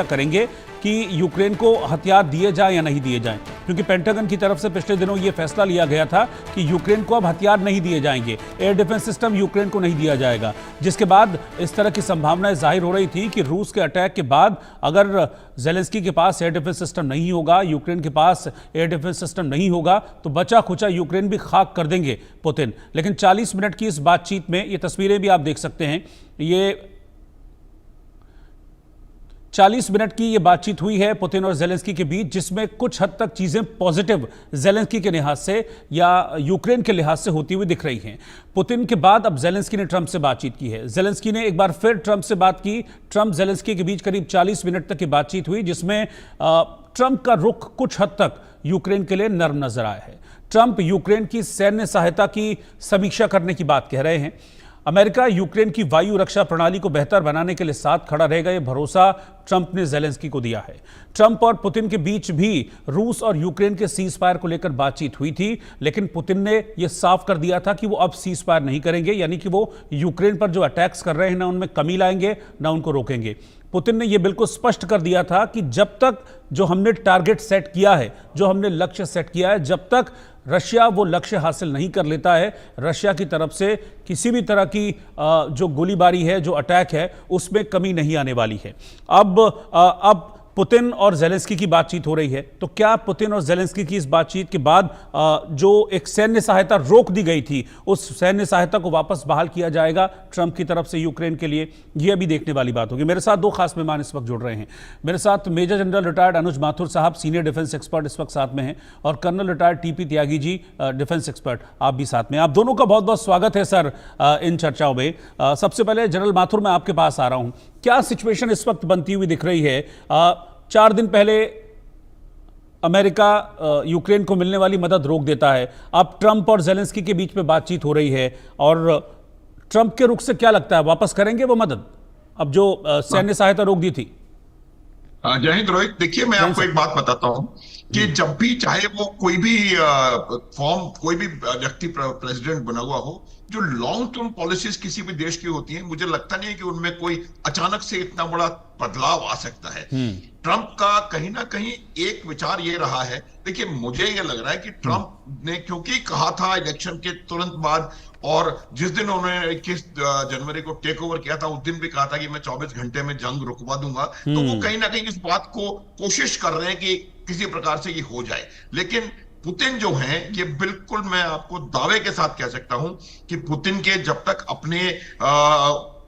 करेंगे कि यूक्रेन को हथियार दिए जाएं या नहीं दिए जाएं, क्योंकि पेंटागन की तरफ से पिछले दिनों यह फैसला लिया गया था कि यूक्रेन को अब हथियार नहीं दिए जाएंगे, एयर डिफेंस सिस्टम यूक्रेन को नहीं दिया जाएगा, जिसके बाद इस तरह की संभावनाएं जाहिर हो रही थी कि रूस के अटैक के बाद अगर जेलेंस्की के पास एयर डिफेंस सिस्टम नहीं होगा, यूक्रेन के पास एयर डिफेंस सिस्टम नहीं होगा, तो बचा खुचा यूक्रेन भी खाक कर देंगे पुतिन। लेकिन 40 मिनट की इस बातचीत में, ये तस्वीरें भी आप देख सकते हैं, ये 40 मिनट की ये बातचीत हुई है पुतिन और जेलेंस्की के बीच, जिसमें कुछ हद तक चीजें पॉजिटिव जेलेंस्की के लिहाज से या यूक्रेन के लिहाज से होती हुई दिख रही हैं। पुतिन के बाद अब जेलेंस्की ने ट्रंप से बातचीत की है। जेलेंस्की ने एक बार फिर ट्रंप से बात की। ट्रंप जेलेंस्की के बीच करीब 40 मिनट तक की बातचीत हुई, जिसमें ट्रंप का रुख कुछ हद तक यूक्रेन के लिए नर्म नजर आया है। ट्रंप यूक्रेन की सैन्य सहायता की समीक्षा करने की बात कह रहे हैं। अमेरिका यूक्रेन की वायु रक्षा प्रणाली को बेहतर बनाने के लिए साथ खड़ा रहेगा, यह भरोसा ट्रंप ने जेलेंस्की को दिया है। ट्रंप और पुतिन के बीच भी रूस और यूक्रेन के सीज फायर को लेकर बातचीत हुई थी, लेकिन पुतिन ने यह साफ कर दिया था कि वो अब सीज फायर नहीं करेंगे, यानी कि वो यूक्रेन पर जो अटैक्स कर रहे हैं ना उनमें कमी लाएंगे ना उनको रोकेंगे। पुतिन ने यह बिल्कुल स्पष्ट कर दिया था कि जब तक जो हमने टारगेट सेट किया है, जो हमने लक्ष्य सेट किया है, जब तक रशिया वो लक्ष्य हासिल नहीं कर लेता है, रशिया की तरफ से किसी भी तरह की जो गोलीबारी है, जो अटैक है, उसमें कमी नहीं आने वाली है। अब पुतिन और जेलेंस्की की बातचीत हो रही है, तो क्या पुतिन और जेलेंस्की की इस बातचीत के बाद जो एक सैन्य सहायता रोक दी गई थी, उस सैन्य सहायता को वापस बहाल किया जाएगा ट्रंप की तरफ से यूक्रेन के लिए? यह अभी देखने वाली बात होगी। मेरे साथ दो खास मेहमान इस वक्त जुड़ रहे हैं। मेरे साथ मेजर जनरल रिटायर्ड अनुज माथुर साहब, सीनियर डिफेंस एक्सपर्ट इस वक्त साथ में हैं, और colonel retired TP Tyagi ji, defence expert, आप भी साथ में। आप दोनों का बहुत बहुत स्वागत है सर इन चर्चाओं में। सबसे पहले जनरल माथुर, मैं आपके पास आ रहा हूं। क्या सिचुएशन इस वक्त बनती हुई दिख रही है? 4 दिन पहले अमेरिका यूक्रेन को मिलने वाली मदद रोक देता है, अब ट्रंप और जेलेंस्की के बीच में बातचीत हो रही है, और ट्रंप के रुख से क्या लगता है, वापस करेंगे वो मदद, अब जो सैन्य सहायता रोक दी थी? जय हिंद रोहित। देखिए, मैं आपको एक बात बताता हूं कि जब भी चाहे वो कोई भी कोई भी व्यक्ति प्रेसिडेंट बना हुआ हो, जो लॉन्ग टर्म पॉलिसीज किसी भी देश की होती हैं, मुझे लगता नहीं है कि उनमें कोई अचानक से इतना बड़ा बदलाव आ सकता है। ट्रंप का कहीं ना कहीं एक विचार ये रहा है। देखिए, मुझे ये लग रहा है कि ट्रंप ने क्योंकि कहा था इलेक्शन के तुरंत बाद, और जिस दिन उन्होंने 21 जनवरी को टेक ओवर किया था, उस दिन भी कहा था कि मैं 24 घंटे में जंग रुकवा दूंगा, तो वो कहीं ना कहीं इस बात को कोशिश कर रहे हैं कि किसी प्रकार से ये हो जाए। लेकिन पुतिन जो हैं, ये बिल्कुल मैं आपको दावे के साथ कह सकता हूं कि पुतिन के जब तक अपने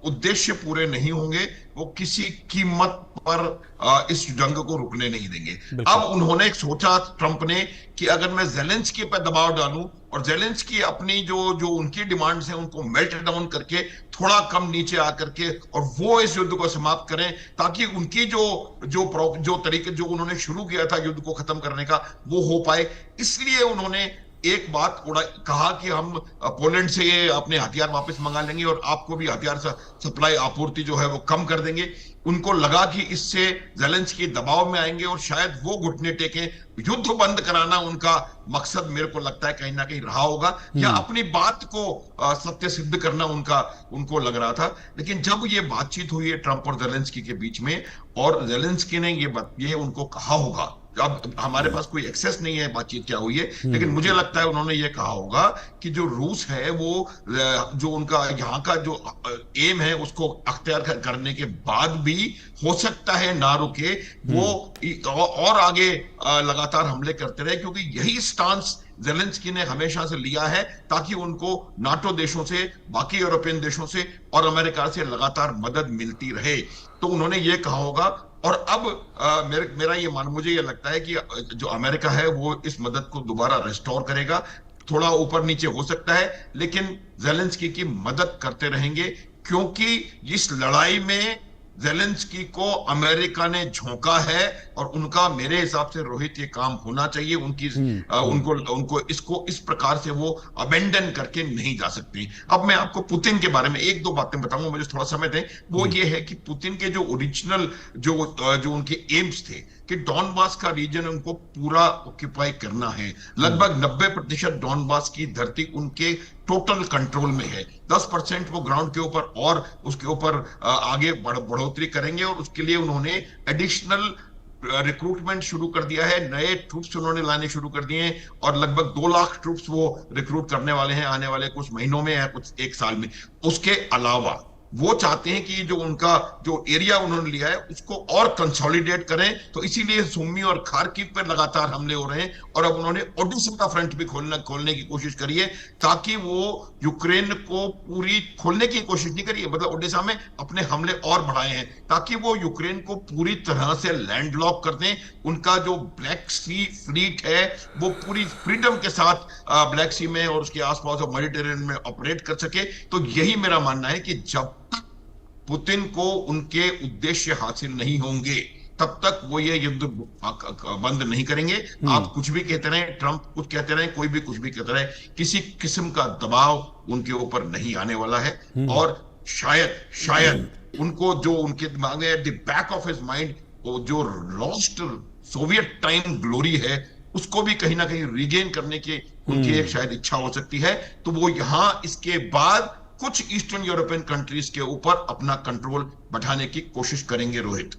उद्देश्य पूरे नहीं होंगे, वो किसी कीमत पर इस जंग को रुकने नहीं देंगे। अब उन्होंने एक सोचा ट्रंप ने कि अगर मैं जेलेंस्की पर दबाव डालूं और जेलेंस्की अपनी जो उनकी डिमांड्स हैं उनको मेल्ट डाउन करके थोड़ा कम नीचे आकर के और वो इस युद्ध को समाप्त करें, ताकि उनकी जो तरीके जो उन्होंने शुरू किया था युद्ध को खत्म करने का, वो हो पाए। इसलिए उन्होंने एक बात कहा कि हम पोलैंड से अपने हथियार वापस मंगा लेंगे और आपको भी हथियार सप्लाई आपूर्ति जो है वो कम कर देंगे। उनको लगा कि इससे जेलेंस्की दबाव में आएंगे और शायद वो घुटने टेके। युद्ध बंद कराना उनका मकसद मेरे को लगता है कहीं ना कहीं रहा होगा, या अपनी बात को सत्य सिद्ध करना उनको लग रहा था। लेकिन जब ये बातचीत हुई है ट्रंप और जेलेंस्की के बीच में, और जेलेंस्की ने ये उनको कहा होगा, अब हमारे पास कोई एक्सेस नहीं है बातचीत क्या हुई है, लेकिन मुझे लगता है उन्होंने ये कहा होगा कि जो रूस है वो जो उनका यहाँ का जो एम है उसको अख्तियार करने के बाद भी हो सकता है ना रुके, वो और आगे लगातार हमले करते रहे, क्योंकि यही स्टांस जेलेंस्की ने हमेशा से लिया है, ताकि उनको नाटो देशों से, बाकी यूरोपियन देशों से और अमेरिका से लगातार मदद मिलती रहे। तो उन्होंने ये कहा होगा। और अब मुझे ये लगता है कि जो अमेरिका है वो इस मदद को दोबारा रिस्टोर करेगा। थोड़ा ऊपर नीचे हो सकता है, लेकिन जेलेंस्की की मदद करते रहेंगे, क्योंकि इस लड़ाई में जेलेंस्की को अमेरिका ने झोंका है, और उनका मेरे हिसाब से रोहित ये काम होना चाहिए। उनको इसको इस प्रकार से वो अबेंडन करके नहीं जा सकती। अब मैं आपको पुतिन के बारे में एक दो बातें बताऊंगा, मुझे थोड़ा समय दें। वो ये है कि पुतिन के जो ओरिजिनल जो उनके एम्स थे कि डॉनबास का रीजन उनको पूरा ऑक्यूपाई करना है। लगभग 90% डॉनबास की धरती उनके टोटल कंट्रोल में है। 10% वो ग्राउंड के ऊपर और उसके ऊपर आगे बढ़ोतरी करेंगे, और उसके लिए उन्होंने एडिशनल रिक्रूटमेंट शुरू कर दिया है। नए ट्रूप्स उन्होंने लाने शुरू कर दिए हैं, और लगभग 2 लाख ट्रूप्स वो रिक्रूट करने वाले हैं आने वाले कुछ महीनों में या कुछ एक साल में। उसके अलावा वो चाहते हैं कि जो उनका जो एरिया उन्होंने लिया है उसको और कंसोलिडेट करें, तो इसीलिए सुमी और खार्किव पर लगातार हमले हो रहे हैं। और अब उन्होंने ओडेसा का फ्रंट भी खोलने की कोशिश करी है, ताकि वो यूक्रेन को पूरी खोलने की कोशिश नहीं करी है, मतलब ओडेसा में अपने हमले और बढ़ाए हैं, ताकि वो यूक्रेन को पूरी तरह से लैंडलॉक कर दें। उनका जो ब्लैक सी फ्लीट है वो पूरी फ्रीडम के साथ ब्लैक सी में और उसके आसपास और मेडिटेरेनियन में ऑपरेट कर सके। तो यही मेरा मानना है कि जब पुतिन को उनके उद्देश्य हासिल नहीं होंगे तब तक वो ये युद्ध बंद नहीं करेंगे। आप कुछ भी कहते रहे, ट्रंप कुछ कहते रहे, कोई भी कुछ भी कहते रहे, किसी किस्म का दबाव उनके ऊपर नहीं आने वाला है। और शायद उनको जो उनके दिमाग में at the back of his mind जो लॉस्ट सोवियत टाइम ग्लोरी है उसको भी कहीं ना कहीं रिगेन करने की उनकी एक शायद इच्छा हो सकती है। तो वो यहां इसके बाद कुछ ईस्टर्न यूरोपियन कंट्रीज के ऊपर अपना कंट्रोल बढ़ाने की कोशिश करेंगे। रोहित,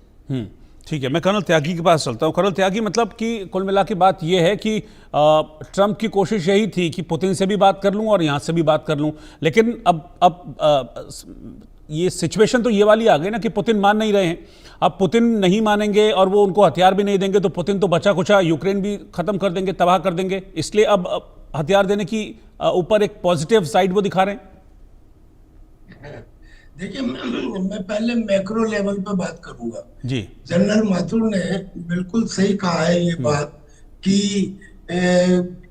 ठीक है, मैं कर्नल त्यागी के पास चलता हूं। कर्नल त्यागी, मतलब कि कुल मिला के बात यह है कि ट्रंप की कोशिश यही थी कि पुतिन से भी बात कर लूं और यहां से भी बात कर लूं, लेकिन अब ये सिचुएशन तो ये वाली आ गई ना कि पुतिन मान नहीं रहे हैं। अब पुतिन नहीं मानेंगे और वो उनको हथियार भी नहीं देंगे तो पुतिन तो बचा कुचा यूक्रेन भी खत्म कर देंगे, तबाह कर देंगे। इसलिए अब हथियार देने की ऊपर एक पॉजिटिव साइड वो दिखा रहे हैं। देखिए, मैं पहले मैक्रो लेवल पे बात करूंगा जी। जनरल माथुर ने बिल्कुल सही कहा है ये बात कि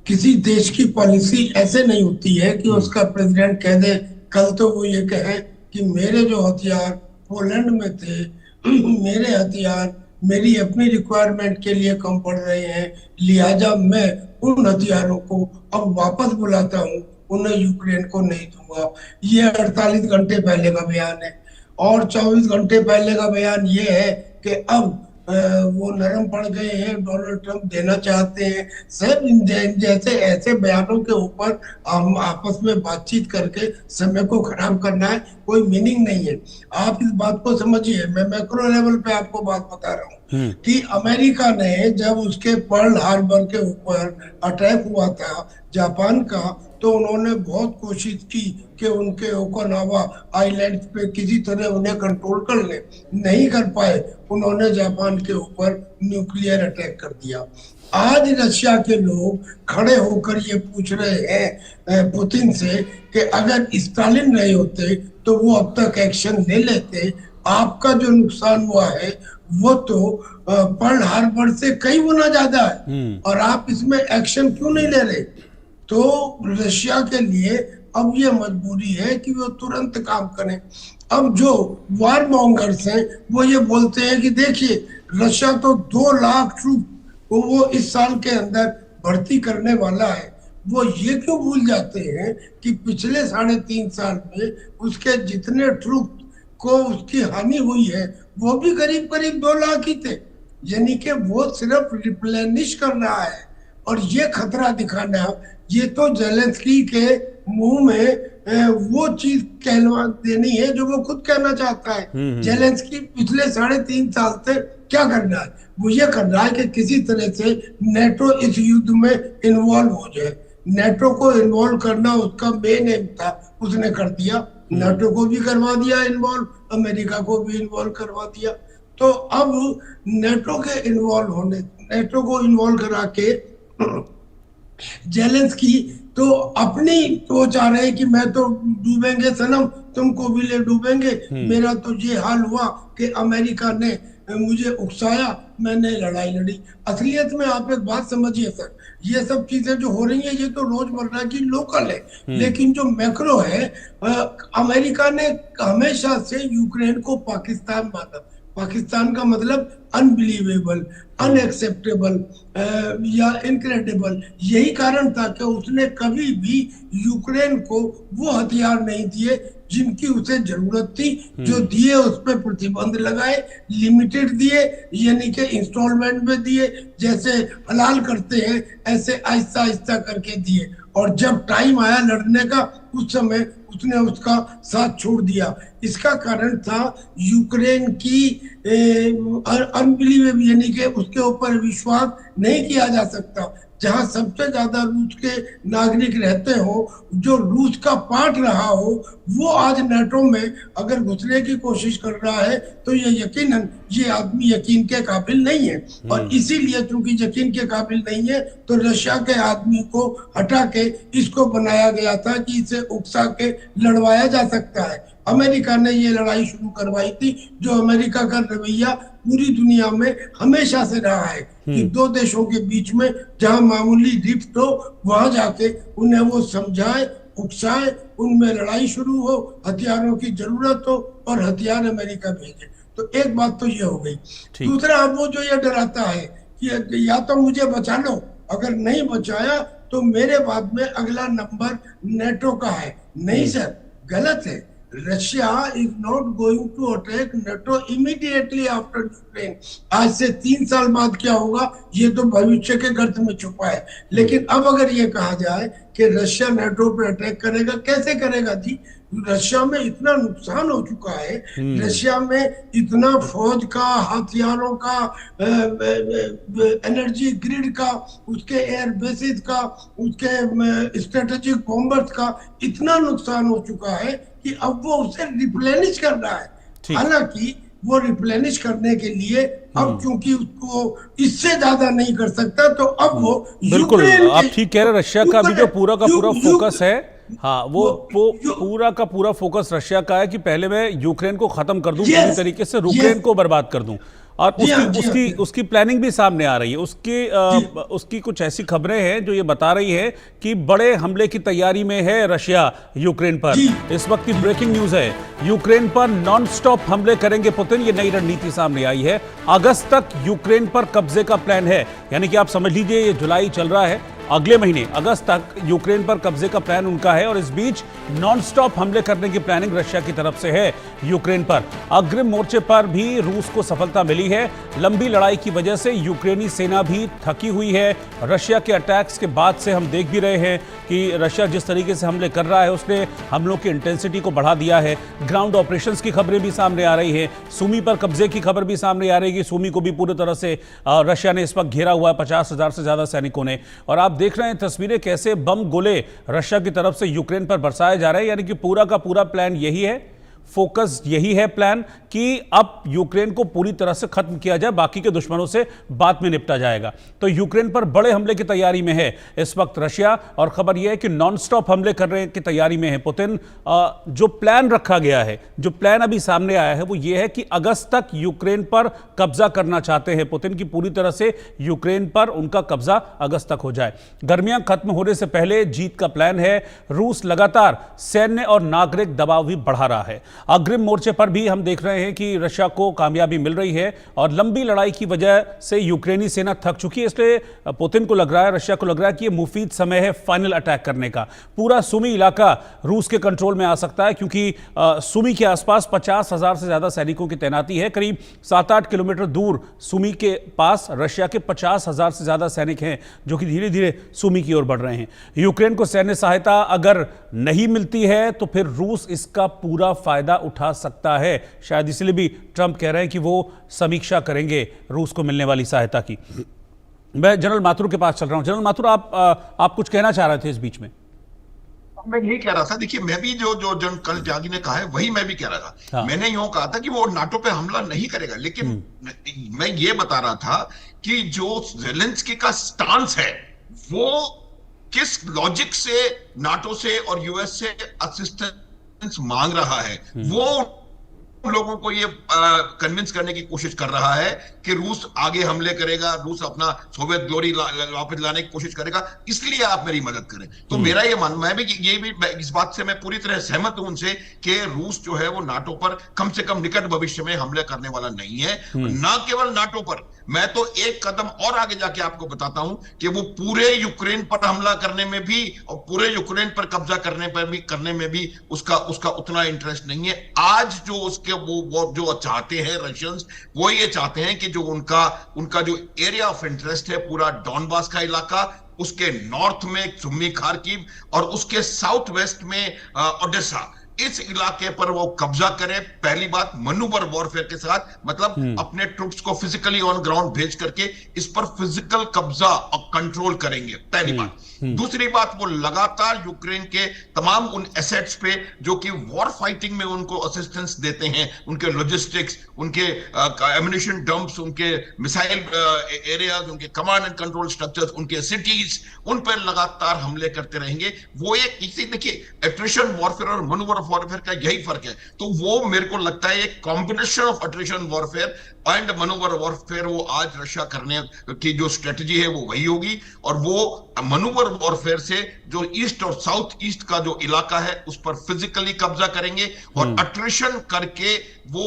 किसी देश की पॉलिसी ऐसे नहीं होती है कि उसका प्रेसिडेंट कह दे, कल तो वो ये कहे कि मेरे जो हथियार पोलैंड में थे, मेरे हथियार मेरी अपनी रिक्वायरमेंट के लिए कम पड़ रहे हैं, लिहाजा मैं उन हथियारों को अब वापस बुलाता हूं, उन्हें यूक्रेन को नहीं दूंगा। ये 48 घंटे पहले का बयान है। और 24 घंटे पहले का बयान ये है कि अब वो नरम पड़ गए हैं, डोनाल्ड ट्रंप देना चाहते हैं। सब जैसे ऐसे बयानों के ऊपर हम आपस में बातचीत करके समय को खराब करना है कोई मीनिंग नहीं है। आप इस बात को समझिए, मैं मैक्रो लेवल पे आपको बात बता रहा हूँ कि अमेरिका ने जब उसके पर्ल हार्बर के ऊपर अटैक हुआ था जापान का, तो उन्होंने बहुत कोशिश की कि उनके ओकिनावा आइलैंड पे किसी तरह उन्हें कंट्रोल कर ले, नहीं कर पाए। उन्होंने जापान के ऊपर न्यूक्लियर अटैक कर दिया। आज रशिया के लोग खड़े होकर ये पूछ रहे हैं पुतिन से कि अगर स्टालिन नहीं होते तो वो अब तक एक्शन ले लेते। आपका जो नुकसान हुआ है वो तो पर्ल हार्बर से कई गुना ज्यादा है, और आप इसमें एक्शन क्यों नहीं ले रहे? तो रशिया के लिए अब ये मजबूरी है कि वो तुरंत काम करें। अब जो वार मॉन्गर्स हैं वो ये बोलते हैं कि देखिए, रशिया तो 2 लाख ट्रूप को वो इस साल के अंदर भर्ती करने वाला है। वो ये क्यों भूल जाते हैं कि पिछले 3.5 साल में उसके जितने ट्रूप को उसकी हानि हुई है वो भी करीब करीब 2 लाख ही थे। यानी कि वो सिर्फ रिप्लेनिश कर रहा है, और ये खतरा दिखाना, ये तो जेलेंस्की के मुंह में वो चीज कहलवा देनी है जो वो खुद कहना चाहता है। जेलेंस्की पिछले 3.5 साल से क्या कर रहा है? वो ये कर रहा है कि किसी तरह से नेटो इस युद्ध में इन्वॉल्व हो जाए। नेटो को इन्वॉल्व करना उसका मेन एम था, उसने कर दिया। नेटो को भी करवा दिया इन्वॉल्व, अमेरिका को भी इन्वॉल्व करवा दिया। तो अब नेटो के इन्वॉल्व होने, नेटो को इन्वॉल्व करा के जेलेंस्की तो अपनी वो चाह रहे हैं कि मैं तो डूबेंगे सनम, तुमको भी ले डूबेंगे। मेरा तो ये हाल हुआ कि अमेरिका ने मुझे उकसाया, मैंने लड़ाई लड़ी। असलियत में आप एक बात समझिए सर, ये सब चीजें जो हो रही है ये तो रोजमर्रा की लोकल है, लेकिन जो मैक्रो है, अमेरिका ने हमेशा से यूक्रेन को पाकिस्तान माना। पाकिस्तान का मतलब अनबिलीवेबल, अनएक्सेप्टेबल या इनक्रेडिबल। यही कारण था कि उसने कभी भी यूक्रेन को वो हथियार नहीं दिए जिनकी उसे जरूरत थी, जो दिए उस पर प्रतिबंध लगाए, लिमिटेड दिए, यानी कि इंस्टॉलमेंट में दिए, जैसे हलाल करते हैं ऐसे आहिस्ता आहिस्ता करके दिए, और जब टाइम आया लड़ने का उस समय उसने उसका साथ छोड़ दिया। इसका कारण था यूक्रेन की अनबिलीवेबल, यानी कि उसके ऊपर विश्वास नहीं किया जा सकता। जहां सबसे ज्यादा रूस के नागरिक रहते हो, जो रूस का पार्ट रहा हो, वो आज नाटो में अगर घुसने की कोशिश कर रहा है तो ये यकीनन ये आदमी यकीन के काबिल नहीं है। और इसीलिए चूंकि यकीन के काबिल नहीं है तो रशिया के आदमी को हटा के इसको बनाया गया था कि इसे उकसा के लड़वाया जा सकता है। अमेरिका ने ये लड़ाई शुरू करवाई थी, जो अमेरिका का रवैया पूरी दुनिया में हमेशा से रहा है कि दो देशों के बीच में जहां मामूली रिफ्ट हो वहां जाके उन्हें वो समझाए, उकसाए, उनमें लड़ाई शुरू हो, हथियारों की जरूरत हो और हथियार अमेरिका भेजे। तो एक बात तो ये हो गई। दूसरा, अब वो जो ये डराता है कि या तो मुझे बचा लो, अगर नहीं बचाया तो मेरे बाद में अगला नंबर नेटो का है। नहीं सर, गलत है। Russia is not going to attack NATO immediately after Ukraine. आज से 3 साल बाद क्या होगा ये तो भविष्य के गर्त में छुपा है। लेकिन अब अगर ये कहा जाए कि रशिया नेटो पे अटैक करेगा, कैसे करेगा जी? रशिया में इतना नुकसान हो चुका है, रशिया में इतना फौज का, हथियारों का, एनर्जी ग्रिड का, उसके एयर बेसिस का, उसके स्ट्रेटेजिक बॉम्बर्स का इतना नुकसान हो चुका है कि अब वो उसे रिप्लेनिश कर रहा है। हालांकि वो रिप्लेनिश करने के लिए अब चूंकि उसको इससे ज्यादा नहीं कर सकता, तो अब वो बिल्कुल आप ठीक कह रहे हैं। रशिया का भी जो पूरा का पूरा फोकस है, हाँ, वो पूरा का पूरा फोकस रशिया का है कि पहले मैं यूक्रेन को खत्म कर दूं, पूरी तरीके से यूक्रेन को बर्बाद कर दूं। और उसकी प्लानिंग भी सामने आ रही है। उसकी कुछ ऐसी खबरें हैं जो ये बता रही है कि बड़े हमले की तैयारी में है रशिया यूक्रेन पर। इस वक्त की ब्रेकिंग न्यूज है, यूक्रेन पर नॉन स्टॉप हमले करेंगे पुतिन। ये नई रणनीति सामने आई है। अगस्त तक यूक्रेन पर कब्जे का प्लान है, यानी कि आप समझ लीजिए ये जुलाई चल रहा है, अगले महीने अगस्त तक यूक्रेन पर कब्जे का प्लान उनका है। और इस बीच नॉन स्टॉप हमले करने की प्लानिंग रशिया की तरफ से है यूक्रेन पर। अग्रिम मोर्चे पर भी रूस को सफलता मिली है। लंबी लड़ाई की वजह से यूक्रेनी सेना भी थकी हुई है। रशिया के अटैक्स के बाद से हम देख भी रहे हैं कि रशिया जिस तरीके से हमले कर रहा है उसने हमलों की इंटेंसिटी को बढ़ा दिया है। ग्राउंड ऑपरेशंस की खबरें भी सामने आ रही है। सुमी पर कब्जे की खबर भी सामने आ रही है कि सुमी को भी पूरी तरह से रशिया ने इस वक्त घेरा हुआ है, 50,000 से ज्यादा सैनिकों ने। और आप देख रहे हैं तस्वीरें कैसे बम गोले रशिया की तरफ से यूक्रेन पर बरसाए जा रहे हैं। यानी कि पूरा का पूरा प्लान यही है, फोकस यही है प्लान कि अब यूक्रेन को पूरी तरह से खत्म किया जाए, बाकी के दुश्मनों से बाद में निपटा जाएगा। तो यूक्रेन पर बड़े हमले की तैयारी में है इस वक्त रशिया। और खबर यह है कि नॉनस्टॉप हमले करने की तैयारी में है पुतिन। जो प्लान रखा गया है, जो प्लान अभी सामने आया है वो ये है कि अगस्त तक यूक्रेन पर कब्जा करना चाहते हैं पुतिन की पूरी तरह से यूक्रेन पर उनका कब्जा अगस्त तक हो जाए। गर्मियां खत्म होने से पहले जीत का प्लान है। रूस लगातार सैन्य और नागरिक दबाव भी बढ़ा रहा है। अग्रिम मोर्चे पर भी हम देख रहे हैं कि रशिया को कामयाबी मिल रही है और लंबी लड़ाई की वजह से यूक्रेनी सेना थक चुकी है। इसलिए पुतिन को लग रहा है, रशिया को लग रहा है कि ये मुफीद समय है फाइनल अटैक करने का। पूरा सुमी इलाका रूस के कंट्रोल में आ सकता है क्योंकि सुमी के आसपास 50,000 से ज्यादा सैनिकों की तैनाती है। करीब 7-8 किलोमीटर दूर सुमी के पास रशिया के 50,000 से ज्यादा सैनिक हैं जो कि धीरे धीरे सुमी की ओर बढ़ रहे हैं। यूक्रेन को सैन्य सहायता अगर नहीं मिलती है तो फिर रूस इसका पूरा फायदा उठा सकता है। शायद इसलिए भी ट्रंप कह रहे हैं कि वो समीक्षा करेंगे रूस को मिलने वाली सहायता की। मैं जनरल माथुर के पास चल रहा हूं। जनरल माथुर, आप कुछ कहना चाह रहे थे इस बीच में? मैं यही कह रहा था, देखिए मैं भी जो जन कल त्यागी ने कहा है वही मैं भी कह रहा था। हाँ। मैंने यूं कहा था कि वो नाटो पे हमला नहीं करेगा, लेकिन मैं ये बता रहा था कि जो ज़ेलेंस्की का स्टांस है वो किस लॉजिक से नाटो से और यूएस से असिस्टेंस मांग रहा है, वो लोगों को ये कन्विंस करने की कोशिश कर रहा है कि रूस आगे हमले करेगा, रूस अपना सोवियत ग्लोरी वापस लाने की कोशिश करेगा, इसलिए आप मेरी मदद करें। तो मेरा ये मानना है ये भी इस बात से मैं पूरी तरह सहमत हूं उनसे कि रूस जो है वो नाटो पर कम से कम निकट भविष्य में हमले करने वाला नहीं है। ना केवल नाटो पर, मैं तो एक कदम और आगे जाके आपको बताता हूं कि वो पूरे यूक्रेन पर हमला करने में भी और पूरे यूक्रेन पर कब्जा करने में भी उसका उसका उतना इंटरेस्ट नहीं है। आज जो उसके वो जो चाहते हैं रशियंस, वो ये चाहते हैं कि जो उनका उनका जो एरिया ऑफ इंटरेस्ट है पूरा डॉनबास का इलाका, उसके नॉर्थ में सुम्मी खार्किव और उसके साउथ वेस्ट में ओडेसा, इस इलाके पर वो कब्जा करें। पहली बात मनूवर वॉरफेयर के साथ, मतलब अपने ट्रूप्स को फिजिकली ऑन ग्राउंड भेज करके इस पर फिजिकल कब्जा और कंट्रोल करेंगे, पहली बात। दूसरी बात, वो लगातार यूक्रेन के तमाम उन एसेट्स पे जो कि वॉर फाइटिंग में उनको असिस्टेंस देते हैं, उनके लॉजिस्टिक्स, उनके एम्युनिशन डंप्स, उनके मिसाइल एरियाज, उनके कमांड एंड कंट्रोल स्ट्रक्चर्स, उनके सिटीज, उन पर लगातार हमले करते रहेंगे। वो एक इसी देखिए एट्रिशन वॉरफेयर और मनूवर वॉरफेयर का यही फर्क है। तो वो मेरे को लगता है एक combination of attrition warfare and manoeuvre warfare, वो आज रशिया करने की जो स्ट्रेटजी है वो वही होगी। और वो मनूवर वॉरफेयर से जो ईस्ट और साउथ ईस्ट का जो इलाका है उस पर फिजिकली कब्जा करेंगे और अट्रिशन करके वो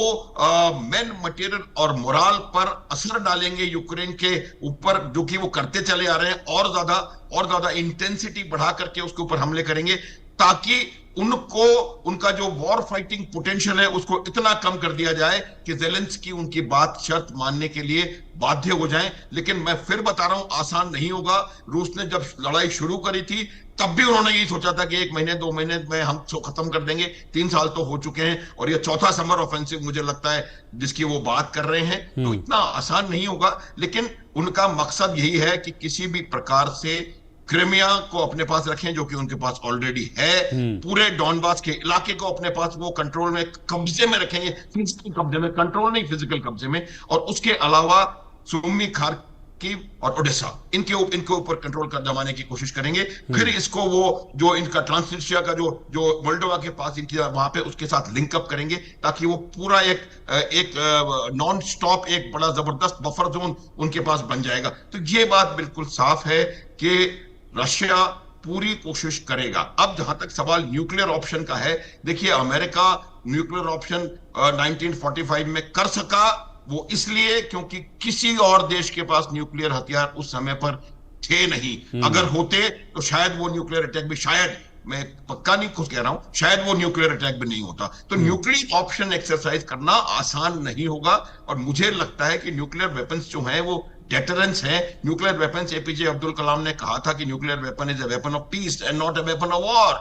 मेन मटेरियल और मोराल पर असर डालेंगे यूक्रेन के ऊपर, जो कि वो करते चले आ रहे हैं। और ज्यादा इंटेंसिटी बढ़ा करके उसके ऊपर हमले करेंगे ताकि उनको उनका जो वॉर फाइटिंग पोटेंशियल है उसको इतना कम कर दिया जाए कि ज़ेलेंस्की उनकी बात शर्त मानने के लिए बाध्य हो जाएं। लेकिन मैं फिर बता रहा हूं, आसान नहीं होगा। रूस ने जब लड़ाई शुरू करी थी तब भी उन्होंने यही सोचा था कि 1 महीने 2 महीने में हम खत्म कर देंगे। 3 साल तो हो चुके हैं और ये चौथा समर ऑफेंसिव मुझे लगता है जिसकी वो बात कर रहे हैं। तो इतना आसान नहीं होगा, लेकिन उनका मकसद यही है कि किसी भी प्रकार से क्रिमिया को अपने पास रखें, जो कि उनके पास ऑलरेडी है। पूरे डॉनबास के इलाके को अपने पास वो कंट्रोल में, कब्जे में रखेंगे, फिजिकल कब्जे में, कंट्रोल नहीं फिजिकल कब्जे में। और उसके अलावा सुम्मी खार्किव और ओडेसा, इनके ऊपर कंट्रोल कर जमाने की कोशिश करेंगे। फिर इसको वो जो इनका ट्रांसनिस्ट्रिया का जो मोल्डोवा के पास इनकी वहां पे उसके साथ लिंकअप करेंगे ताकि वो पूरा एक नॉन स्टॉप एक बड़ा जबरदस्त बफर जोन उनके पास बन जाएगा। तो ये बात बिल्कुल साफ है कि रशिया पूरी कोशिश करेगा। अब जहां तक सवाल न्यूक्लियर ऑप्शन का है, देखिए अमेरिका न्यूक्लियर ऑप्शन 1945 में कर सका, वो इसलिए क्योंकि किसी और देश के पास न्यूक्लियर हथियार उस समय पर थे नहीं। अगर होते तो शायद वो न्यूक्लियर अटैक भी, शायद, मैं पक्का नहीं खुद कह रहा हूं, शायद वो न्यूक्लियर अटैक भी नहीं होता। तो न्यूक्लियर ऑप्शन एक्सरसाइज करना आसान नहीं होगा। और मुझे लगता है कि न्यूक्लियर वेपन्स जो हैं वो डेटरेंस है। Nuclear weapons, APJ Abdul Kalam ने कहा था कि nuclear weapon is a weapon of peace and not a weapon of war.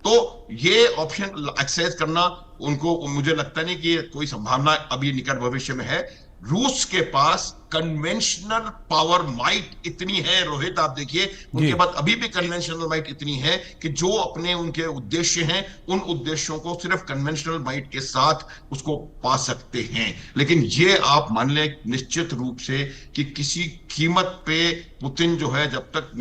तो ये ऑप्शन एक्सरसाइज करना उनको, मुझे लगता नहीं कि कोई संभावना अभी निकट भविष्य में है। रूस के पास कन्वेंशनल पावर माइट इतनी है, रोहित आप देखिए उनके पास अभी भी कन्वेंशनल माइट इतनी है कि जो अपने उनके उद्देश्य हैं उन उद्देश्यों को सिर्फ कन्वेंशनल माइट के साथ उसको पा सकते हैं। लेकिन ये आप मान लें निश्चित रूप से कि किसी कीमत पे पुतिन जो है, जब तक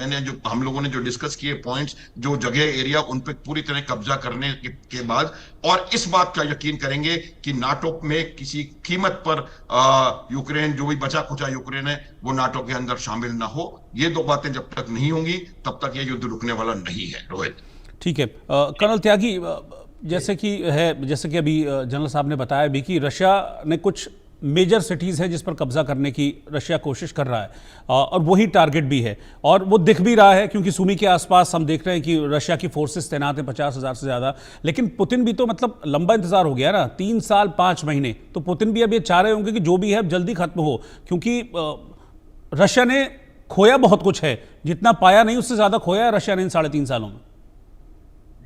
हम लोगों ने जो डिस्कस किए पॉइंट्स, जो जगह एरिया उन पे पूरी तरह कब्जा करने के बाद, और इस बात का यकीन करेंगे कि नाटो में किसी कीमत पर यूक्रेन, जो भी बचा खुचा यूक्रेन है, वो नाटो के अंदर शामिल ना हो। ये दो बातें जब तक नहीं होंगी तब तक ये युद्ध रुकने वाला नहीं है। रोहित, ठीक है। कर्नल त्यागी, जैसे कि अभी जनरल साहब ने बताया भी कि रशिया ने कुछ मेजर सिटीज़ हैं जिस पर कब्जा करने की रशिया कोशिश कर रहा है और वही टारगेट भी है और वो दिख भी रहा है, क्योंकि सुमी के आसपास हम देख रहे हैं कि रशिया की फोर्सेस तैनात हैं 50,000 से ज़्यादा। लेकिन पुतिन भी तो मतलब लंबा इंतजार हो गया ना, 3 साल 5 महीने, तो पुतिन भी अब ये चाह रहे होंगे कि जो भी है अब जल्दी खत्म हो, क्योंकि रशिया ने खोया बहुत कुछ है, जितना पाया नहीं उससे ज़्यादा खोया है रशिया ने इन 3.5 सालों में।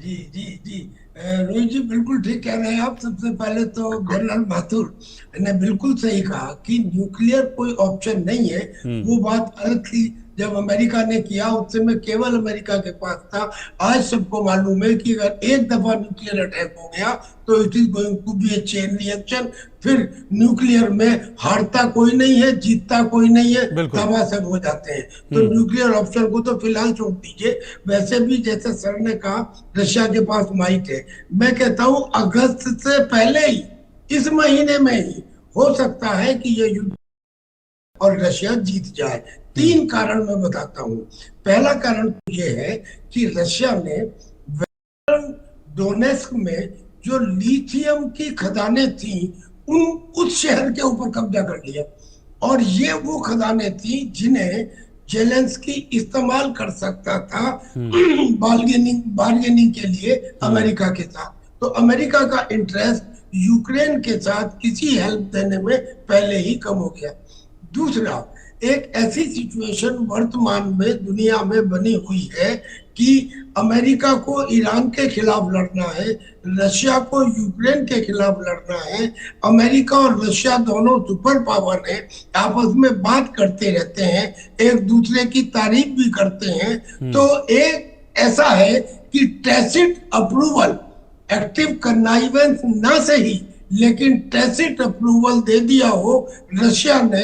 जी जी जी, रोहित जी बिल्कुल ठीक कह रहे हैं आप। सबसे पहले तो जनरल माथुर ने बिल्कुल सही कहा कि न्यूक्लियर कोई ऑप्शन नहीं है। वो बात अलग थी जब अमेरिका ने किया, उस समय केवल अमेरिका के पास था। आज सबको मालूम है कि अगर एक दफा न्यूक्लियर अटैक हो गया तो it is going to be a chain reaction. फिर न्यूक्लियर में हारता कोई नहीं है, जीतता कोई नहीं है, तबाह सब हो जाते हैं। तो न्यूक्लियर ऑप्शन को तो फिलहाल छोड़ दीजिए। वैसे भी जैसे सर ने कहा रशिया के पास माइट है, मैं कहता हूं अगस्त से पहले ही, इस महीने में ही हो सकता है कि ये युद्ध और रशिया जीत जाए। 3 कारण मैं बताता हूं। पहला कारण तो ये है कि रशिया ने डोनेस्क में जो लिथियम की खदानें थी उस शहर के ऊपर कब्जा कर लिया। और ये वो खदानें थी जिन्हें जेलेंस्की इस्तेमाल कर सकता था बार्गेनिंग के लिए अमेरिका के साथ। तो अमेरिका का इंटरेस्ट यूक्रेन के साथ किसी हेल्प देने में पहले ही कम हो गया। दूसरा, एक ऐसी सिचुएशन वर्तमान में दुनिया में बनी हुई है कि अमेरिका को ईरान के खिलाफ लड़ना है, रशिया को यूक्रेन के खिलाफ लड़ना है। अमेरिका और रशिया दोनों सुपर पावर हैं, आपस में बात करते रहते हैं, एक दूसरे की तारीफ भी करते हैं। तो एक ऐसा है कि टैसिट अप्रूवल, एक्टिव कन्नाइवेंस ना सही लेकिन टैसिट अप्रूवल दे दिया हो रशिया ने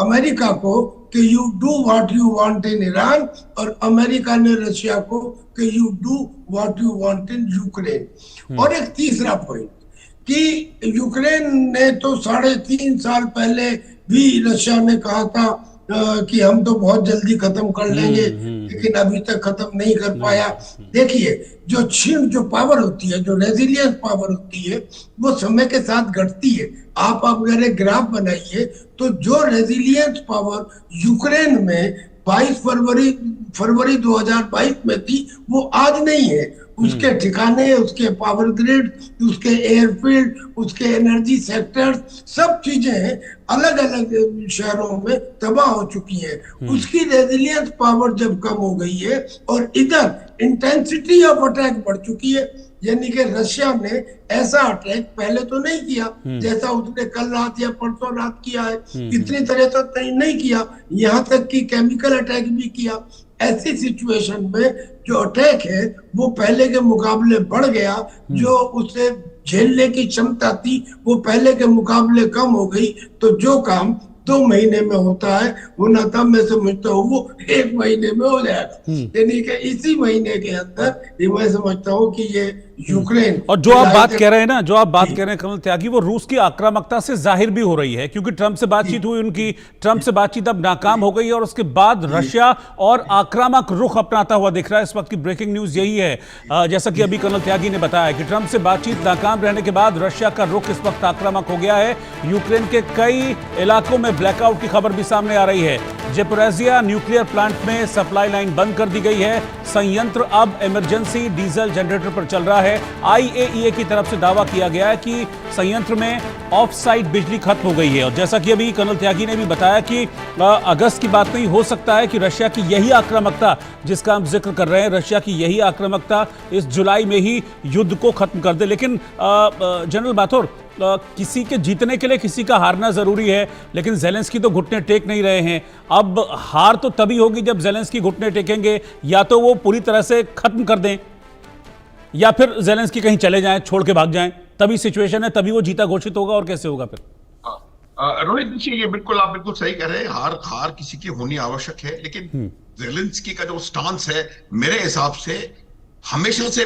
अमेरिका को कि you do what you want in Iran, और अमेरिका ने रशिया को कि you do what you want in Ukraine. और एक तीसरा पॉइंट कि यूक्रेन ने तो 3.5 साल पहले भी रशिया ने कहा था कि हम तो बहुत जल्दी खत्म कर लेंगे, लेकिन अभी तक खत्म नहीं कर पाया। देखिए, जो पावर होती है, जो रेजिलियंस पावर होती है, वो समय के साथ घटती है। आप अगर एक ग्राफ बनाइए तो जो रेजिलियंस पावर यूक्रेन में 22 फरवरी 2022 में थी, वो आज नहीं है। उसके ठिकाने, उसके पावर ग्रिड, उसके एयरफील्ड, उसके एनर्जी सेक्टर, सब चीजें अलग अलग शहरों में तबाह हो चुकी हैं। उसकी रेजिलियंस पावर जब कम हो गई है और इधर इंटेंसिटी ऑफ अटैक बढ़ चुकी है, यानी कि रशिया ने ऐसा अटैक पहले तो नहीं किया जैसा उसने कल रात या परसों रात किया है, इतनी तरह तो नहीं किया, यहाँ तक कि केमिकल अटैक भी किया। ऐसी सिचुएशन में जो अटैक है वो पहले के मुकाबले बढ़ गया, जो उसे झेलने की क्षमता थी वो पहले के मुकाबले कम हो गई। तो जो काम 2 महीने में होता है वो ना, तब मैं समझता हूँ वो 1 महीने में हो जाएगा। यानी कि इसी महीने के अंदर ये मैं समझता हूँ कि ये यूक्रेन। और जो आप बात कह रहे हैं ना, जो आप बात कह रहे हैं कर्नल त्यागी, वो रूस की आक्रामकता से जाहिर भी हो रही है, क्योंकि ट्रंप से बातचीत हुई उनकी, ट्रंप से बातचीत अब नाकाम हो गई है और उसके बाद रशिया और आक्रामक रुख अपनाता हुआ दिख रहा है। इस वक्त की ब्रेकिंग न्यूज यही है, जैसा कि अभी कर्नल त्यागी ने बताया कि ट्रंप से बातचीत नाकाम रहने के बाद रशिया का रुख इस वक्त आक्रामक हो गया है। यूक्रेन के कई इलाकों में ब्लैकआउट की खबर भी सामने आ रही है। ज़ेपोरिज़िया न्यूक्लियर प्लांट में सप्लाई लाइन बंद कर दी गई है। संयंत्र अब इमरजेंसी डीजल जनरेटर पर चल रहा है। IAEA की तरफ से दावा किया गया है कि संयंत्र में ऑफ साइट बिजली खत्म हो गई है। और जैसा कि अभी कर्नल त्यागी ने भी बताया कि अगस्त की बात नहीं, हो सकता है कि रशिया की यही आक्रामकता जिसका हम जिक्र कर रहे हैं, रशिया की यही आक्रामकता इस जुलाई में ही युद्ध को खत्म कर दे। लेकिन जनरल बाथोर, किसी के जीतने के लिए किसी का हारना जरूरी है, लेकिन ज़ेलेंस्की तो घुटने टेक नहीं रहे हैं। अब हार तो तभी होगी जब ज़ेलेंस्की घुटने टेकेंगे, या तो वो पूरी तरह से खत्म कर दें या फिर ज़ेलेंस्की कहीं चले जाएं, छोड़ के भाग जाएं, तभी सिचुएशन है, तभी वो जीता घोषित होगा। और कैसे होगा फिर? रोहित, देखिए, ये आप बिल्कुल सही कह रहे हैं। हार किसी की होनी आवश्यक है, लेकिन ज़ेलेंस्की का जो स्टांस है मेरे हिसाब से हमेशा से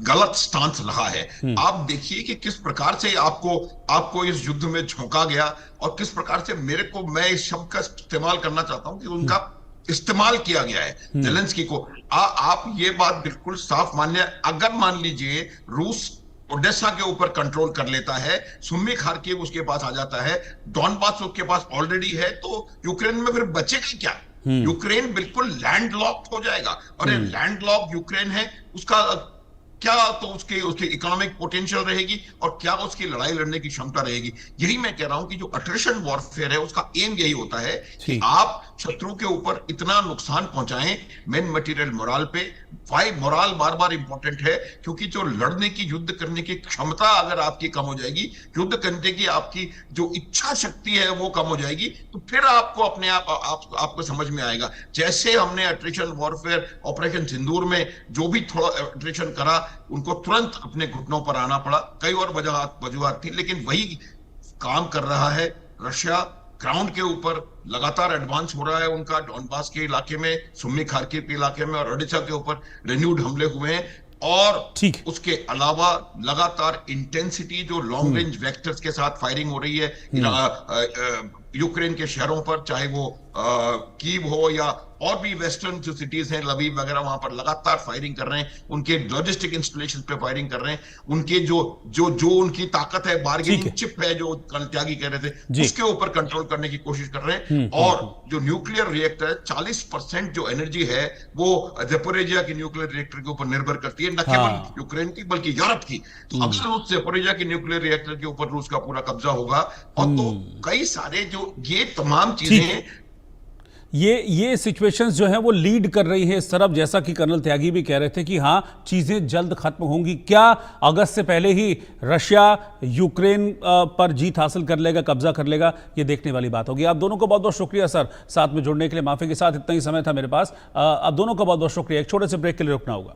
गलत स्टांस रहा है। आप देखिए कि किस प्रकार से आपको इस युद्ध में झोंका गया, और किस प्रकार से मैं इस शब्द का इस्तेमाल करना चाहता हूं कि उनका इस्तेमाल किया गया है ज़ेलेंस्की को। आप ये बात बिल्कुल साफ मानिए, अगर मान लीजिए रूस ओडेसा के ऊपर कंट्रोल कर लेता है, सुमी खार्किव उसके पास आ जाता है, डॉनबास उसके पास ऑलरेडी है, तो यूक्रेन में फिर बचेगा क्या? यूक्रेन बिल्कुल लैंडलॉक्ड हो जाएगा। और ये लैंडलॉक्ड यूक्रेन है, उसका क्या तो उसकी इकोनॉमिक पोटेंशियल रहेगी और क्या उसकी लड़ाई लड़ने की क्षमता रहेगी। यही मैं कह रहा हूं कि जो अट्रिशन वॉरफेयर है उसका एम यही होता है कि आप शत्रु के ऊपर इतना नुकसान पहुंचाएं मेन मटेरियल मोरल पे। वाई मोरल बार बार इंपॉर्टेंट है, क्योंकि जो लड़ने की, युद्ध करने की क्षमता अगर आपकी कम हो जाएगी, युद्ध करने की आपकी जो इच्छा शक्ति है वो कम हो जाएगी, तो फिर आपको अपने आपको समझ में आएगा। जैसे हमने अट्रिशन वॉरफेयर ऑपरेशन सिंदूर में जो भी थोड़ा अट्रिशन करा, उनको तुरंत अपने घुटनों पर आना पड़ा। कई और वजूहात थी, लेकिन वही काम कर रहा है रशिया। ग्राउंड के ऊपर लगातार एडवांस हो रहा है उनका, डॉनबास के इलाके में, सुमी खार्किव के इलाके में और ओडेसा के ऊपर रिन्यूड हमले हुए हैं। और उसके अलावा लगातार इंटेंसिटी जो लॉन्ग रेंज वेक्टर्स के साथ फायरिंग हो रही है यूक्रेन के शहरों पर, चाहे वो कीव हो या और भी वेस्टर्न जो सिटीज हैं, लवीव वगैरह, वहां पर लगातार फायरिंग कर रहे हैं, उनके लॉजिस्टिक इंस्टॉलेशन पे फायरिंग कर रहे हैं, उनके जो उनकी ताकत है, बार्गेनिंग चिप है जो कल त्यागी कह रहे थे, उसके ऊपर कंट्रोल करने की कोशिश कर रहे हैं। और जो न्यूक्लियर रिएक्टर है, 40% जो एनर्जी है वो ज़ेपोरिजिया के न्यूक्लियर रिएक्टर के ऊपर निर्भर करती है, न केवल यूक्रेन की बल्कि यूरोप की। तो अगर उस ज़ेपोरिजिया के न्यूक्लियर रिएक्टर के ऊपर रूस का पूरा कब्जा होगा, और तो कई सारे जो ये तमाम चीजें, ये सिचुएशंस जो है वो लीड कर रही है इस तरफ, जैसा कि कर्नल त्यागी भी कह रहे थे कि हाँ चीजें जल्द खत्म होंगी। क्या अगस्त से पहले ही रशिया यूक्रेन पर जीत हासिल कर लेगा, कब्जा कर लेगा? ये देखने वाली बात होगी। आप दोनों को बहुत बहुत शुक्रिया सर साथ में जुड़ने के लिए। माफी के साथ इतना ही समय था मेरे पास। आप दोनों का बहुत बहुत शुक्रिया। एक छोटे से ब्रेक के लिए रुकना होगा।